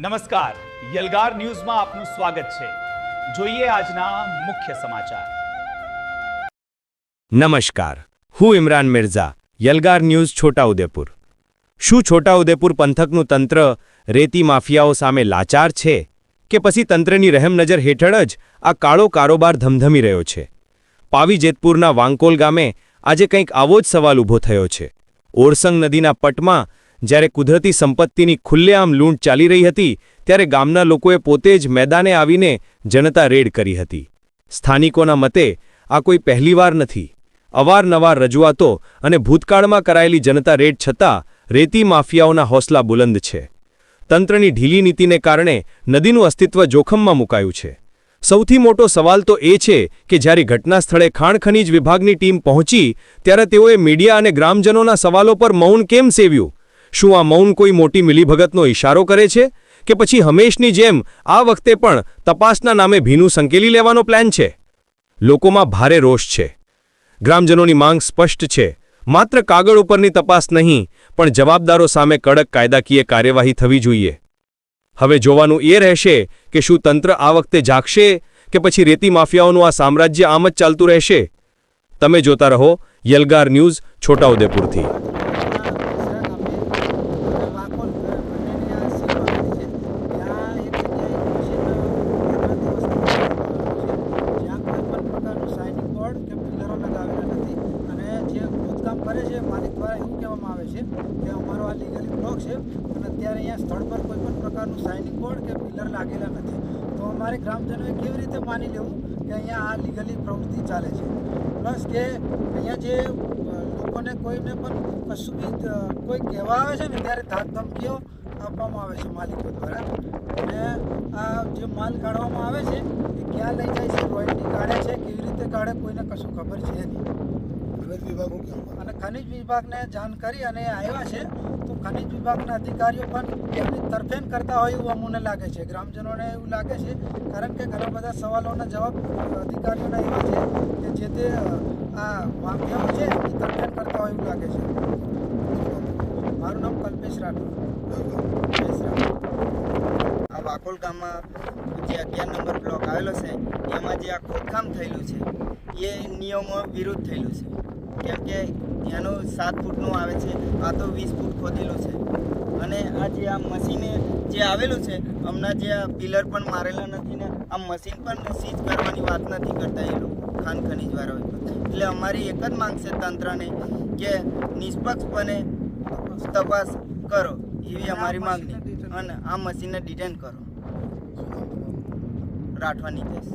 નમસ્કાર, યલગાર ન્યૂઝમાં આપનું સ્વાગત છે। જોઈએ આજના મુખ્ય સમાચાર। નમસ્કાર, હું ઇમરાન મિર્ઝા, યલગાર ન્યૂઝ છોટાઉદેપુર। શું છોટાઉદેપુર પંથકનું તંત્ર રેતી માફિયાઓ સામે લાચાર છે કે પછી તંત્રની રહેમનજર હેઠળ જ આ કાળો કારોબાર ધમધમી રહ્યો છે? પાવી જેતપુરના વાંકોલ ગામે આજે કંઈક આવો જ સવાલ ઊભો થયો છે। ઓરસંગ નદીના પટમાં જ્યારે કુદરતી સંપત્તિની ખુલ્લેઆમ લૂંટ ચાલી રહી હતી ત્યારે ગામના લોકોએ પોતે જ મેદાને આવીને જનતા રેડ કરી હતી। સ્થાનિકોના મતે આ કોઈ પહેલીવાર નથી। અવારનવાર રજૂઆતો અને ભૂતકાળમાં કરાયેલી જનતા રેડ છતાં રેતી માફિયાઓના હોસલા બુલંદ છે। તંત્રની ઢીલી નીતિને કારણે નદીનું અસ્તિત્વ જોખમમાં મુકાયું છે। સૌથી મોટો સવાલ તો એ છે કે જ્યારે ઘટના સ્થળે ખાણ ખનીજ વિભાગની ટીમ પહોંચી ત્યારે તેઓએ મીડિયા અને ગ્રામજનોના સવાલો પર મૌન કેમ સેવ્યું? શું આ મૌન કોઈ મોટી મિલીભગતનો ઇશારો કરે છે કે પછી હંમેશની જેમ આ વખતે પણ તપાસના નામે ભીનું સંકેલી લેવાનો પ્લાન છે? લોકોમાં ભારે રોષ છે। ગ્રામજનોની માંગ સ્પષ્ટ છે, માત્ર કાગળ ઉપરની તપાસ નહીં પણ જવાબદારો સામે કડક કાયદાકીય કાર્યવાહી થવી જોઈએ। હવે જોવાનું એ રહેશે કે શું તંત્ર આ વખતે જાગશે કે પછી રેતી માફિયાઓનું આ સામ્રાજ્ય આમ જ ચાલતું રહેશે? તમે જોતા રહો યલગાર ન્યૂઝ છોટાઉદેપુરથી। કરે છે માલિક દ્વારા એવું કહેવામાં આવે છે કે અમારો આ લીગલી બ્લોક છે અને અત્યારે અહીંયા સ્થળ પર કોઈ પણ પ્રકારનું સાઇનિંગ બોર્ડ કે પિલર લાગેલા નથી, તો અમારે ગ્રામજનોએ કેવી રીતે માની લેવું કે અહીંયા આ લીગલી પ્રવૃત્તિ ચાલે છે? પ્લસ કે અહીંયા જે લોકોને કોઈને પણ કશું બી કોઈ કહેવા આવે છે ને ત્યારે ધાક ધમકીઓ આપવામાં આવે છે માલિકો દ્વારા, અને આ જે માલ કાઢવામાં આવે છે એ ક્યાં લઈ જાય છે, રોયલ્ટી કાઢે છે, કેવી રીતે કાઢે, કોઈને કશું ખબર છે નહીં। અને ખનિજ વિભાગને જાણ કરી અને આવ્યા છે તો ખનિજ વિભાગના અધિકારીઓ પણ એમની તરફેણ કરતા હોય એવું અમને લાગે છે, ગ્રામજનોને એવું લાગે છે, કારણ કે ઘણા બધા સવાલોના જવાબ અધિકારીઓના એવા છે કે જે તે આ માફિયાઓ છે એમની તરફેણ કરતા હોય એવું લાગે છે। મારું નામ કલ્પેશ રાઠોડ। આ વાકોલ ગામમાં જે 11 નંબર બ્લોક આવેલો છે એમાં જે આ ખોદકામ થયેલું છે એ નિયમો વિરુદ્ધ થયેલું છે, કેમ કે એનું 7 ફૂટનું આવે છે, આ તો 20 ફૂટ ખોદેલું છે। અને આ જે આ મશીને જે આવેલું છે હમણાં જે આ પિલર પણ મારેલા નથી ને આ મશીન પણ સીઝ કરવાની વાત નથી કરતા એ લોકો ખાણ ખનીજવાળાઓ। એટલે અમારી એક જ માંગ છે તંત્રને કે નિષ્પક્ષપણે તપાસ કરો એવી અમારી માંગણી, અને આ મશીનને ડિટેન કરો। રાઠવા નિતેશ।